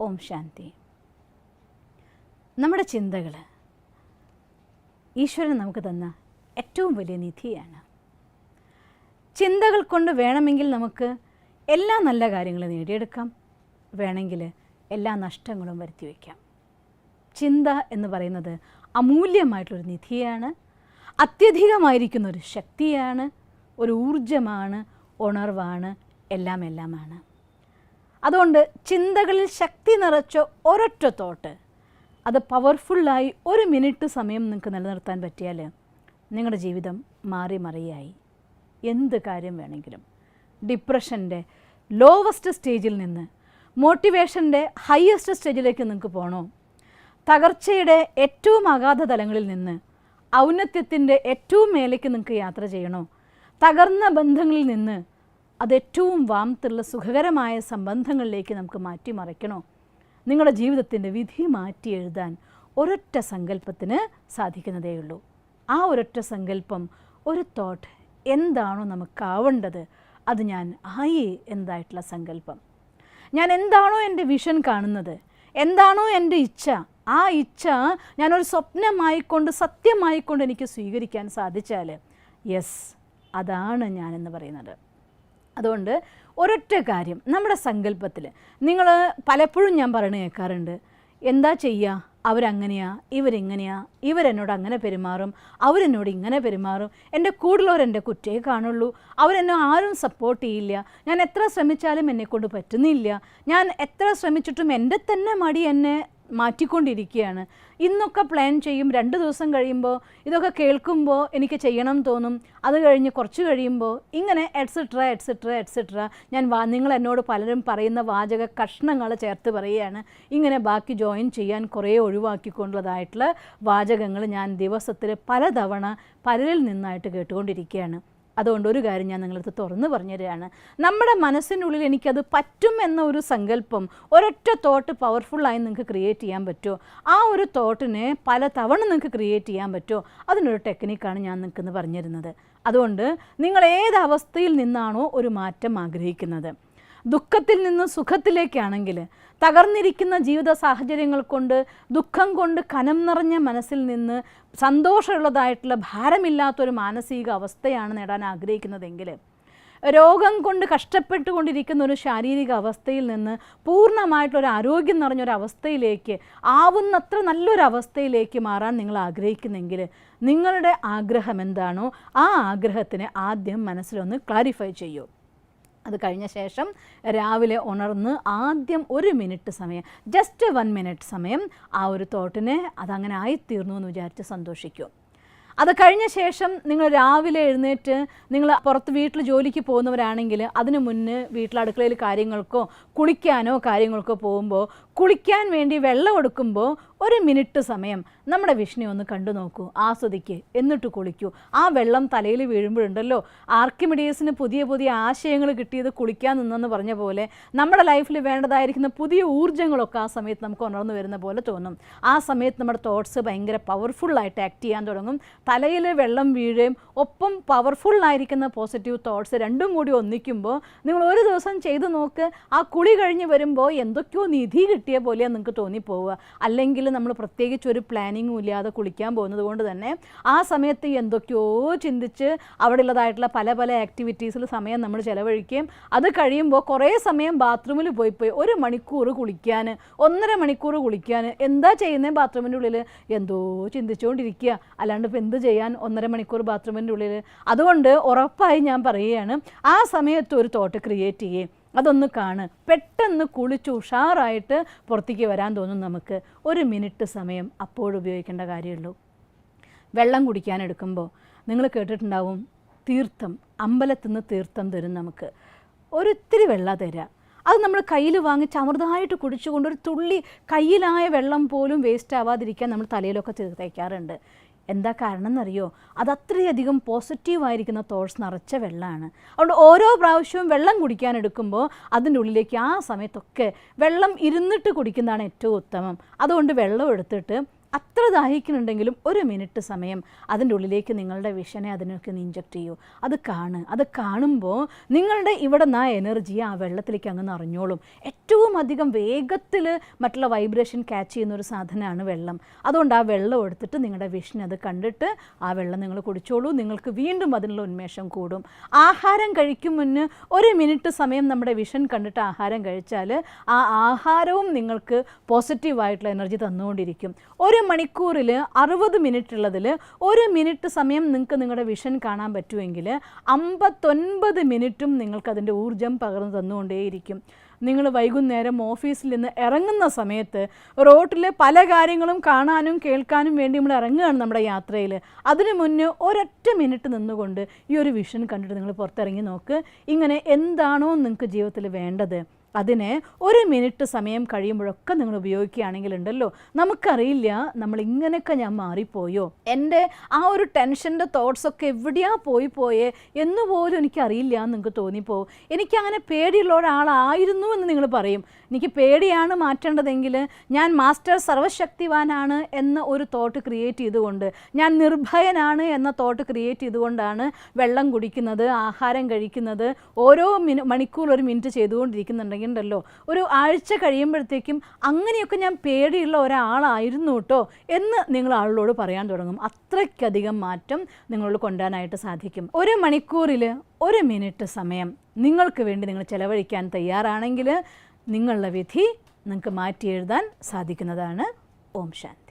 ഓം ശാന്തി. നമ്മുടെ ചിന്തകൾ ഈശ്വരൻ നമുക്ക് തന്ന ഏറ്റവും വലിയ നിധിയാണ്. ചിന്തകൾ കൊണ്ട് വേണമെങ്കിൽ നമുക്ക് എല്ലാ നല്ല കാര്യങ്ങളും നേടിയെടുക്കാം, വേണമെങ്കിൽ എല്ലാ നഷ്ടങ്ങളും വരുത്തി വയ്ക്കാം. ചിന്ത എന്ന് പറയുന്നത് അമൂല്യമായിട്ടുള്ളൊരു നിധിയാണ്, അത്യധികമായിരിക്കുന്നൊരു ശക്തിയാണ്, ഒരു ഊർജമാണ്, ഉണർവാണ്, എല്ലാമാണ്. അതുകൊണ്ട് ചിന്തകളിൽ ശക്തി നിറച്ച ഒരൊറ്റ തോട്ട്, അത് പവർഫുള്ളായി 1 മിനിറ്റ് സമയം നിങ്ങൾക്ക് നിലനിർത്താൻ പറ്റിയാൽ നിങ്ങളുടെ ജീവിതം മാറി മറിയായി. എന്ത് കാര്യം വേണമെങ്കിലും ഡിപ്രഷൻ്റെ ലോവസ്റ്റ് സ്റ്റേജിൽ നിന്ന് മോട്ടിവേഷൻ്റെ ഹയസ്റ്റ് സ്റ്റേജിലേക്ക് നിങ്ങൾക്ക് പോകണോ, തകർച്ചയുടെ ഏറ്റവും അഗാധ തലങ്ങളിൽ നിന്ന് ഔന്നത്യത്തിൻ്റെ ഏറ്റവും മേലേക്ക് നിങ്ങൾക്ക് യാത്ര ചെയ്യണോ, തകർന്ന ബന്ധങ്ങളിൽ നിന്ന് അത് ഏറ്റവും വാമത്തുള്ള സുഖകരമായ സംബന്ധങ്ങളിലേക്ക് നമുക്ക് മാറ്റിമറിക്കണോ, നിങ്ങളുടെ ജീവിതത്തിൻ്റെ വിധി മാറ്റി എഴുതാൻ ഒരൊറ്റ സങ്കല്പത്തിന് സാധിക്കുന്നതേയുള്ളൂ. ആ ഒരൊറ്റ സങ്കല്പം, ഒരു തോട്ട്, എന്താണോ നമുക്കാവേണ്ടത് അത് ഞാൻ ആയി എന്നതായിട്ടുള്ള സങ്കല്പം. ഞാൻ എന്താണോ എൻ്റെ വിഷൻ കാണുന്നത്, എന്താണോ എൻ്റെ ഇച്ഛ, ആ ഇച്ഛ ഞാനൊരു സ്വപ്നമായിക്കൊണ്ട് സത്യമായിക്കൊണ്ട് എനിക്ക് സ്വീകരിക്കാൻ സാധിച്ചാൽ യെസ്, അതാണ് ഞാനെന്ന് പറയുന്നത്. അതുകൊണ്ട് ഒരൊറ്റ കാര്യം നമ്മുടെ സങ്കല്പത്തിൽ നിങ്ങൾ പലപ്പോഴും ഞാൻ പറയുന്നത് കേൾക്കാറുണ്ട്, എന്താ ചെയ്യുക, അവരങ്ങനെയാ, ഇവരിങ്ങനെയാ, ഇവരെന്നോട് അങ്ങനെ പെരുമാറും, അവരെന്നോട് ഇങ്ങനെ പെരുമാറും, എൻ്റെ കൂടുതലുള്ളവരെൻ്റെ കുറ്റേ കാണുള്ളൂ, അവരെന്നെ ആരും സപ്പോർട്ട് ചെയ്യില്ല, ഞാൻ എത്ര ശ്രമിച്ചാലും എന്നെക്കൊണ്ട് പറ്റുന്നില്ല, ഞാൻ എത്ര ശ്രമിച്ചിട്ടും എൻ്റെ തന്നെ മടി എന്നെ മാറ്റിക്കൊണ്ടിരിക്കുകയാണ്, ഇന്നൊക്കെ പ്ലാൻ ചെയ്യും, 2 ദിവസം കഴിയുമ്പോൾ ഇതൊക്കെ കേൾക്കുമ്പോൾ എനിക്ക് ചെയ്യണം തോന്നും, അത് കഴിഞ്ഞ് കുറച്ച് കഴിയുമ്പോൾ ഇങ്ങനെ എറ്റ്സെട്ര ഞാൻ നിങ്ങൾ എന്നോട് പലരും പറയുന്ന വാചക കഷ്ണങ്ങൾ ചേർത്ത് പറയുകയാണ്. ഇങ്ങനെ ബാക്കി ജോയിൻ ചെയ്യാൻ കുറേ ഒഴിവാക്കിക്കൊണ്ടുള്ളതായിട്ടുള്ള വാചകങ്ങൾ ഞാൻ ദിവസത്തിൽ പലതവണ പലരിൽ നിന്നായിട്ട് കേട്ടുകൊണ്ടിരിക്കുകയാണ്. അതുകൊണ്ട് ഒരു കാര്യം ഞാൻ നിങ്ങളടുത്ത് തുറന്നു പറഞ്ഞു തരികയാണ്. നമ്മുടെ മനസ്സിനുള്ളിൽ എനിക്കത് പറ്റും എന്ന ഒരു സങ്കല്പം, ഒരൊറ്റ തോട്ട് പവർഫുള്ളായി നിങ്ങൾക്ക് ക്രിയേറ്റ് ചെയ്യാൻ പറ്റുമോ, ആ ഒരു തോട്ടിനെ പല തവണ നിങ്ങൾക്ക് ക്രിയേറ്റ് ചെയ്യാൻ പറ്റുമോ, അതിനൊരു ടെക്നിക്കാണ് ഞാൻ നിങ്ങൾക്കെന്ന് പറഞ്ഞു തരുന്നത്. അതുകൊണ്ട് നിങ്ങൾ ഏത് അവസ്ഥയിൽ നിന്നാണോ ഒരു മാറ്റം ആഗ്രഹിക്കുന്നത്, ദുഃഖത്തിൽ നിന്ന് സുഖത്തിലേക്കാണെങ്കിൽ, തകർന്നിരിക്കുന്ന ജീവിത സാഹചര്യങ്ങൾ കൊണ്ട് ദുഃഖം കൊണ്ട് കനം നിറഞ്ഞ മനസ്സിൽ നിന്ന് സന്തോഷമുള്ളതായിട്ടുള്ള ഭാരമില്ലാത്തൊരു മാനസിക അവസ്ഥയാണ് നേടാൻ ആഗ്രഹിക്കുന്നതെങ്കിൽ, രോഗം കൊണ്ട് കഷ്ടപ്പെട്ടുകൊണ്ടിരിക്കുന്ന ഒരു ശാരീരിക അവസ്ഥയിൽ നിന്ന് പൂർണ്ണമായിട്ടൊരു ആരോഗ്യം നിറഞ്ഞൊരവസ്ഥയിലേക്ക്, ആവുന്നത്ര നല്ലൊരവസ്ഥയിലേക്ക് മാറാൻ നിങ്ങൾ ആഗ്രഹിക്കുന്നെങ്കിൽ നിങ്ങളുടെ ആഗ്രഹം എന്താണോ ആ ആഗ്രഹത്തിനെ ആദ്യം മനസ്സിലൊന്ന് ക്ലാരിഫൈ ചെയ്യൂ. അത് കഴിഞ്ഞ ശേഷം രാവിലെ ഉണർന്ന് ആദ്യം 1 മിനിറ്റ് സമയം, ജസ്റ്റ് 1 മിനിറ്റ് സമയം ആ ഒരു തോട്ടിനെ അതങ്ങനെ ആയിത്തീർന്നു എന്ന് വിചാരിച്ച് സന്തോഷിക്കൂ. അത് കഴിഞ്ഞ ശേഷം നിങ്ങൾ രാവിലെ എഴുന്നേറ്റ് നിങ്ങൾ പുറത്ത് വീട്ടിൽ ജോലിക്ക് പോകുന്നവരാണെങ്കിൽ അതിന് മുന്നേ വീട്ടിൽ അടുക്കളയിൽ കാര്യങ്ങൾക്കോ കുളിക്കാനോ കാര്യങ്ങൾക്കോ പോകുമ്പോൾ കുളിക്കാൻ വേണ്ടി വെള്ളം എടുക്കുമ്പോൾ 1 മിനിറ്റ് സമയം നമ്മുടെ വിഷ്ണു ഒന്ന് കണ്ടു നോക്കൂ, ആസ്വദിക്ക്, എന്നിട്ട് കുളിക്കൂ. ആ വെള്ളം തലയിൽ വീഴുമ്പോഴുണ്ടല്ലോ, ആർക്കിമിഡീസിന് പുതിയ ആശയങ്ങൾ കിട്ടിയത് കുളിക്കാൻ നിന്നെന്ന് പറഞ്ഞ പോലെ നമ്മുടെ ലൈഫിൽ വേണ്ടതായിരിക്കുന്ന പുതിയ ഊർജ്ജങ്ങളൊക്കെ ആ സമയത്ത് നമുക്ക് ഉണർന്നു വരുന്ന പോലെ തോന്നും. ആ സമയത്ത് നമ്മുടെ തോട്ട്സ് ഭയങ്കര പവർഫുള്ളായിട്ട് ആക്ട് ചെയ്യാൻ തുടങ്ങും. തലയിൽ വെള്ളം വീഴുകയും ഒപ്പം പവർഫുള്ളായിരിക്കുന്ന പോസിറ്റീവ് തോട്ട്സ് രണ്ടും കൂടി ഒന്നിക്കുമ്പോൾ നിങ്ങൾ ഒരു ദിവസം ചെയ്തു നോക്ക്, ആ കുളി കഴിഞ്ഞ് വരുമ്പോൾ എന്തൊക്കെയോ നിധി കിട്ടിയ പോലെയാണ് നിങ്ങൾക്ക് തോന്നിപ്പോവുക. അല്ലെങ്കിൽ നമ്മൾ പ്രത്യേകിച്ച് ഒരു പ്ലാനിങ്ങും ഇല്ലാതെ കുളിക്കാൻ പോകുന്നത് കൊണ്ട് തന്നെ ആ സമയത്ത് എന്തൊക്കെയോ ചിന്തിച്ച് അവിടെ ഉള്ളതായിട്ടുള്ള പല ആക്ടിവിറ്റീസിൽ സമയം നമ്മൾ ചിലവഴിക്കുകയും അത് കഴിയുമ്പോൾ കുറേ സമയം ബാത്റൂമിൽ പോയി 1 മണിക്കൂർ കുളിക്കാൻ, 1.5 മണിക്കൂർ കുളിക്കാൻ, എന്താ ചെയ്യുന്നത് ബാത്റൂമിൻ്റെ ഉള്ളിൽ എന്തോ ചിന്തിച്ചുകൊണ്ടിരിക്കുക, അല്ലാണ്ട് ഇപ്പോൾ എന്ത് ചെയ്യാൻ 1.5 മണിക്കൂർ ബാത്റൂമിൻ്റെ ഉള്ളിൽ. അതുകൊണ്ട് ഉറപ്പായി ഞാൻ പറയുകയാണ്, ആ സമയത്ത് ഒരു തോട്ട് ക്രിയേറ്റ് ചെയ്യേ, അതൊന്ന് കാണ്, പെട്ടെന്ന് കുളിച്ച് ഉഷാറായിട്ട് പുറത്തേക്ക് വരാൻ തോന്നും നമുക്ക്. 1 മിനിറ്റ് സമയം അപ്പോഴുപയോഗിക്കേണ്ട കാര്യമുള്ളൂ. വെള്ളം കുടിക്കാൻ എടുക്കുമ്പോൾ നിങ്ങൾ കേട്ടിട്ടുണ്ടാവും, തീർത്ഥം, അമ്പലത്തിൽ നിന്ന് തീർത്ഥം തരും നമുക്ക്, ഒരിത്തിരി വെള്ളം തരാം. അത് നമ്മൾ കയ്യിൽ വാങ്ങി ചമൃതമായിട്ട് കുടിച്ചുകൊണ്ട് ഒരു തുള്ളി കയ്യിലായ വെള്ളം പോലും വേസ്റ്റ് ആവാതിരിക്കാൻ നമ്മൾ തലയിലൊക്കെ തേക്കാറുണ്ട്. എന്താ കാരണം എന്നറിയോ, അത് അത്രയധികം പോസിറ്റീവായിരിക്കുന്ന തോട്ട്സ് നിറച്ച വെള്ളമാണ്. അതുകൊണ്ട് ഓരോ പ്രാവശ്യവും വെള്ളം കുടിക്കാൻ എടുക്കുമ്പോൾ അതിൻ്റെ ഉള്ളിലേക്ക് ആ സമയത്തൊക്കെ വെള്ളം ഇരുന്നിട്ട് കുടിക്കുന്നതാണ് ഏറ്റവും ഉത്തമം. അതുകൊണ്ട് വെള്ളം എടുത്തിട്ട് അത്ര ദാഹിക്കുന്നുണ്ടെങ്കിലും 1 മിനിറ്റ് സമയം അതിൻ്റെ ഉള്ളിലേക്ക് നിങ്ങളുടെ വിഷനെ അതിനൊക്കെ ഇഞ്ചക്ട് ചെയ്യൂ. അത് കാണുമ്പോൾ നിങ്ങളുടെ ഇവിടെ നിന്ന് ആ എനർജി ആ വെള്ളത്തിലേക്ക് അങ്ങ് നിറഞ്ഞോളും. ഏറ്റവും അധികം വേഗത്തിൽ മറ്റുള്ള വൈബ്രേഷൻ ക്യാച്ച് ചെയ്യുന്ന ഒരു സാധനമാണ് വെള്ളം. അതുകൊണ്ട് ആ വെള്ളം എടുത്തിട്ട് നിങ്ങളുടെ വിഷനെ അത് കണ്ടിട്ട് ആ വെള്ളം നിങ്ങൾ കുടിച്ചോളൂ. നിങ്ങൾക്ക് വീണ്ടും അതിനുള്ള ഉന്മേഷം കൂടും. ആഹാരം കഴിക്കും മുന്നേ 1 മിനിറ്റ് സമയം നമ്മുടെ വിഷൻ കണ്ടിട്ട് ആഹാരം കഴിച്ചാൽ ആ ആഹാരവും നിങ്ങൾക്ക് പോസിറ്റീവായിട്ടുള്ള എനർജി തന്നുകൊണ്ടിരിക്കും. 1 മണിക്കൂറിൽ 60 മിനിറ്റ് ഉള്ളതിൽ 1 മിനിറ്റ് സമയം നിങ്ങൾക്ക് നിങ്ങളുടെ വിഷൻ കാണാൻ പറ്റുമെങ്കിൽ 59 മിനിറ്റും നിങ്ങൾക്കതിൻ്റെ ഊർജ്ജം പകർന്നു തന്നുകൊണ്ടേയിരിക്കും. നിങ്ങൾ വൈകുന്നേരം ഓഫീസിൽ നിന്ന് ഇറങ്ങുന്ന സമയത്ത് റോട്ടിൽ പല കാര്യങ്ങളും കാണാനും കേൾക്കാനും വേണ്ടി നമ്മൾ ഇറങ്ങുകയാണ് നമ്മുടെ യാത്രയിൽ. അതിനു മുന്നേ ഒരൊറ്റ മിനിറ്റ് നിന്നുകൊണ്ട് ഈ ഒരു വിഷൻ കണ്ടിട്ട് നിങ്ങൾ പുറത്തിറങ്ങി നോക്ക്. ഇങ്ങനെ എന്താണോ നിങ്ങൾക്ക് ജീവിതത്തിൽ വേണ്ടത് അതിനെ 1 മിനിറ്റ് സമയം കഴിയുമ്പോഴൊക്കെ നിങ്ങൾ ഉപയോഗിക്കുകയാണെങ്കിലുണ്ടല്ലോ, നമുക്കറിയില്ല നമ്മൾ ഇങ്ങനെയൊക്കെ ഞാൻ മാറിപ്പോയോ, എൻ്റെ ആ ഒരു ടെൻഷൻ്റെ തോട്ട്സൊക്കെ എവിടെയാ പോയേ എന്നുപോലും എനിക്കറിയില്ല എന്ന് നിങ്ങൾക്ക് തോന്നിപ്പോവും. എനിക്കങ്ങനെ പേടിയുള്ള ഒരാളായിരുന്നു എന്ന് നിങ്ങൾ പറയും. എനിക്ക് പേടിയാണ് മാറ്റേണ്ടതെങ്കിൽ ഞാൻ മാസ്റ്റർ സർവശക്തിവാനാണ് എന്ന ഒരു തോട്ട് ക്രിയേറ്റ് ചെയ്തുകൊണ്ട്, ഞാൻ നിർഭയനാണ് എന്ന തോട്ട് ക്രിയേറ്റ് ചെയ്തുകൊണ്ടാണ് വെള്ളം കുടിക്കുന്നത്, ആഹാരം കഴിക്കുന്നത്, ഓരോ മണിക്കൂർ 1 മിനിറ്റ് ചെയ്തുകൊണ്ടിരിക്കുന്നുണ്ടെങ്കിൽ ഉണ്ടല്ലോ, ഒരു ആഴ്ച കഴിയുമ്പോഴത്തേക്കും അങ്ങനെയൊക്കെ ഞാൻ പേടിയുള്ള ഒരാളായിരുന്നു കേട്ടോ എന്ന് നിങ്ങൾ ആളോട് പറയാൻ തുടങ്ങും. അത്രയ്ക്കധികം മാറ്റം നിങ്ങളോട് കൊണ്ടുവരാനായിട്ട് സാധിക്കും. 1 മണിക്കൂറിൽ 1 മിനിറ്റ് സമയം നിങ്ങൾക്ക് വേണ്ടി നിങ്ങൾ ചെലവഴിക്കാൻ തയ്യാറാണെങ്കിൽ നിങ്ങളുടെ വിധി നിങ്ങൾക്ക് മാറ്റി എഴുതാൻ സാധിക്കുന്നതാണ്. ഓം ശാന്തി.